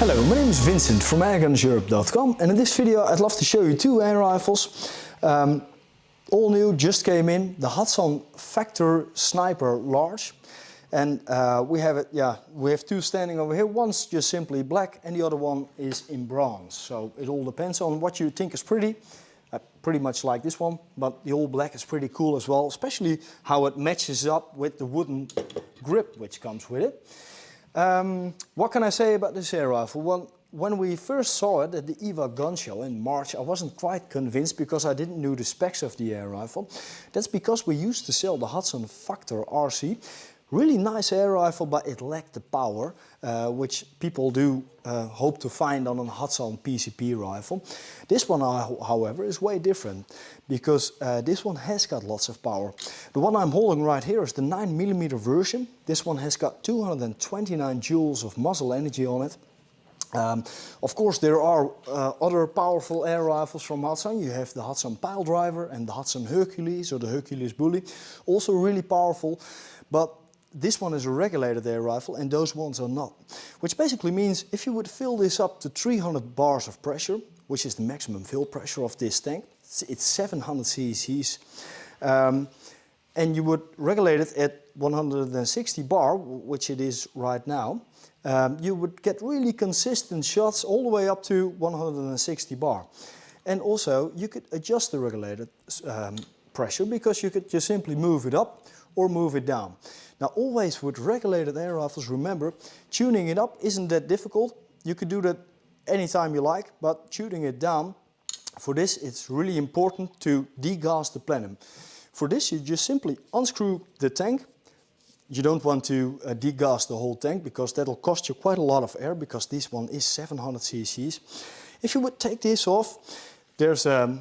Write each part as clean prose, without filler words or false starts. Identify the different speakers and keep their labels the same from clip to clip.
Speaker 1: Hello, my name is Vincent from Airgunseurope.com, and in this video I'd love to show you two air rifles. All new, just came in, the Hatsan Factor Sniper Large. And we have two standing over here. One's just simply black and the other one is in bronze. So it all depends on what you think is pretty. I pretty much like this one, but the all black is pretty cool as well, especially how it matches up with the wooden grip which comes with it. What can I say about this air rifle? Well, when we first saw it at the EVA gun show in March, I wasn't quite convinced because I didn't know the specs of the air rifle. That's because we used to sell the Hatsan Factor RC. Really nice air rifle, but it lacked the power, which people do hope to find on a Hatsan PCP rifle. This one, however, is way different because this one has got lots of power. The one I'm holding right here is the 9mm version. This one has got 229 joules of muzzle energy on it. Of course, there are other powerful air rifles from Hatsan. You have the Hatsan Pile Driver and the Hatsan Hercules or the Hercules Bully, also really powerful. But this one is a regulated air rifle and those ones are not. Which basically means if you would fill this up to 300 bars of pressure, which is the maximum fill pressure of this tank, it's 700 cc's, and you would regulate it at 160 bar, which it is right now, you would get really consistent shots all the way up to 160 bar. And also you could adjust the regulated pressure because you could just simply move it up or move it down. Now always with regulated air rifles, remember, tuning it up isn't that difficult. You could do that anytime you like, but tuning it down, for this it's really important to degas the plenum. For this you just simply unscrew the tank. You don't want to degas the whole tank because that'll cost you quite a lot of air because this one is 700 cc's. If you would take this off, there's a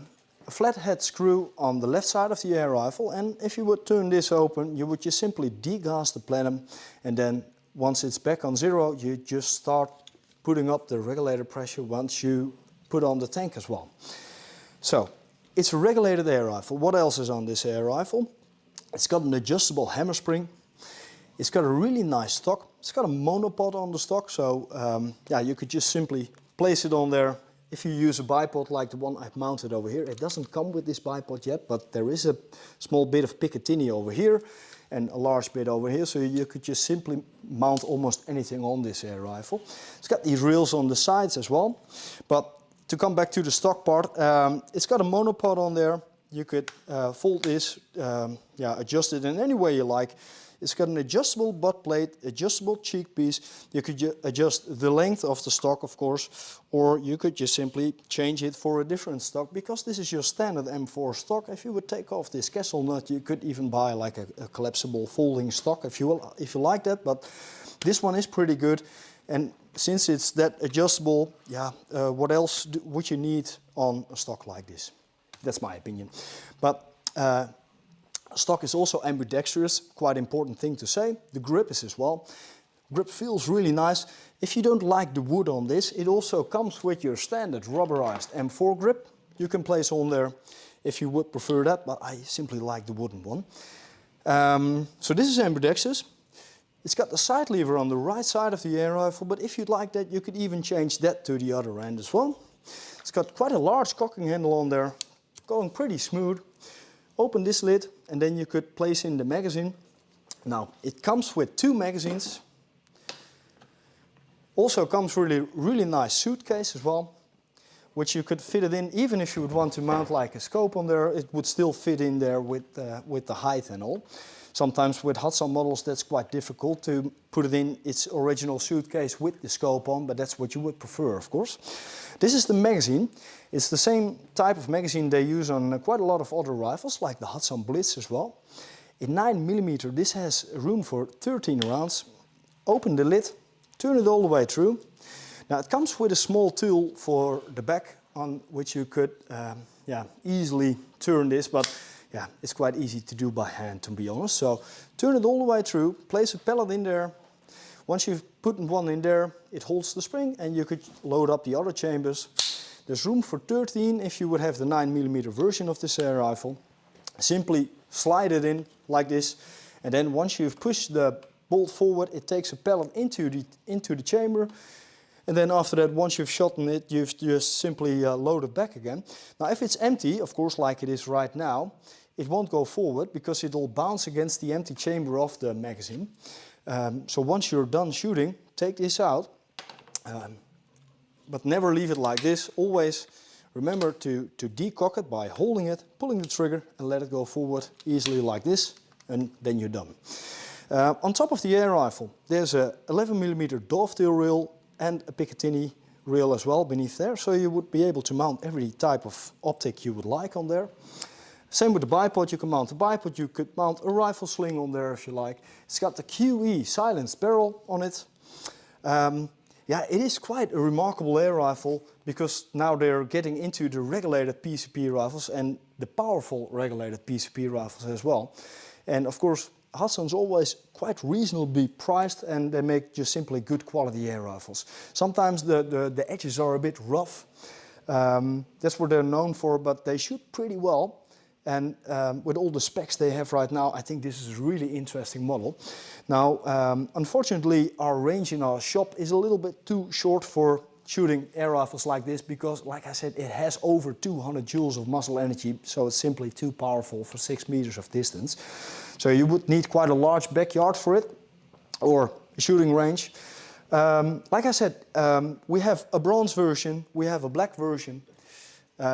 Speaker 1: flathead screw on the left side of the air rifle, and if you would turn this open, you would just simply degas the plenum, and then once it's back on zero, you just start putting up the regulator pressure once you put on the tank as well. So it's a regulated air rifle. What else is on this air rifle? It's got an adjustable hammer spring. It's got a really nice stock. It's got a monopod on the stock, so yeah, you could just simply place it on there. If you use a bipod like the one I've mounted over here, it doesn't come with this bipod yet, but there is a small bit of Picatinny over here and a large bit over here, so you could just simply mount almost anything on this air rifle. It's got these rails on the sides as well, but to come back to the stock part, it's got a monopod on there. You could fold this, adjust it in any way you like. It's got an adjustable butt plate, adjustable cheek piece. You could adjust the length of the stock, of course, or you could just simply change it for a different stock. Because this is your standard M4 stock, if you would take off this castle nut, you could even buy like a collapsible folding stock if you like that. But this one is pretty good, and since it's that adjustable, what else would you need on a stock like this? That's my opinion. But stock is also ambidextrous, quite important thing to say. The grip is as well. Grip feels really nice. If you don't like the wood on this, it also comes with your standard rubberized M4 grip. You can place on there if you would prefer that, but I simply like the wooden one. So this is ambidextrous. It's got the side lever on the right side of the air rifle, but if you'd like that, you could even change that to the other end as well. It's got quite a large cocking handle on there, going pretty smooth. Open this lid and then you could place in the magazine. Now it comes with two magazines. Also comes really nice suitcase as well, which you could fit it in. Even if you would want to mount like a scope on there, it would still fit in there with the height and all. Sometimes with Hatsan models that's quite difficult to put it in its original suitcase with the scope on, but that's what you would prefer, of course. This is the magazine. It's the same type of magazine they use on quite a lot of other rifles, like the Hatsan Blitz as well. In 9mm, this has room for 13 rounds. Open the lid, turn it all the way through. Now it comes with a small tool for the back on which you could easily turn this, but yeah, it's quite easy to do by hand, to be honest. So turn it all the way through, place a pellet in there. Once you've put one in there, it holds the spring and you could load up the other chambers. There's room for 13 if you would have the 9mm version of this air rifle. Simply slide it in like this, and then once you've pushed the bolt forward, it takes a pellet into the chamber. And then after that, once you've shot it, you've just simply load it back again. Now if it's empty, of course like it is right now, it won't go forward because it'll bounce against the empty chamber of the magazine. So once you're done shooting, take this out, but never leave it like this. Always remember to decock it by holding it, pulling the trigger and let it go forward easily like this, and then you're done. On top of the air rifle, there's a 11mm dovetail rail and a Picatinny rail as well beneath there, so you would be able to mount every type of optic you would like on there. Same with the bipod, you can mount a bipod, you could mount a rifle sling on there if you like. It's got the QE silenced barrel on it. Yeah, it is quite a remarkable air rifle because now they're getting into the regulated PCP rifles and the powerful regulated PCP rifles as well. And of course, Hatsan's always quite reasonably priced and they make just simply good quality air rifles. Sometimes the edges are a bit rough. That's what they're known for, but they shoot pretty well. And with all the specs they have right now, I think this is a really interesting model. Now, unfortunately, our range in our shop is a little bit too short for shooting air rifles like this because, like I said, it has over 200 joules of muzzle energy, so it's simply too powerful for 6 meters of distance. So you would need quite a large backyard for it, or a shooting range. Like I said, we have a bronze version, we have a black version.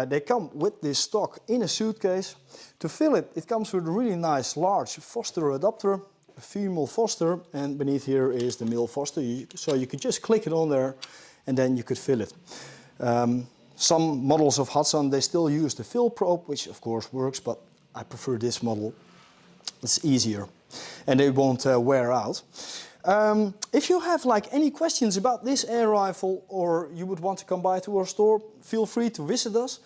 Speaker 1: They come with this stock in a suitcase. To fill it, it comes with a really nice large Foster adapter, a female Foster, and beneath here is the male Foster. So you could just click it on there and then you could fill it. Some models of Hatsan, they still use the fill probe, which of course works, but I prefer this model. It's easier and they won't wear out. If you have like any questions about this air rifle or you would want to come by to our store, feel free to visit us.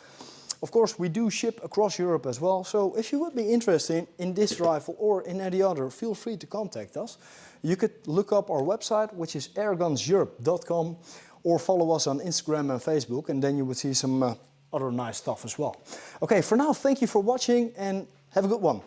Speaker 1: Of course, we do ship across Europe as well, so if you would be interested in this rifle or in any other, feel free to contact us. You could look up our website, which is Airgunseurope.com, or follow us on Instagram and Facebook, and then you would see some other nice stuff as well. Okay, for now, thank you for watching and have a good one.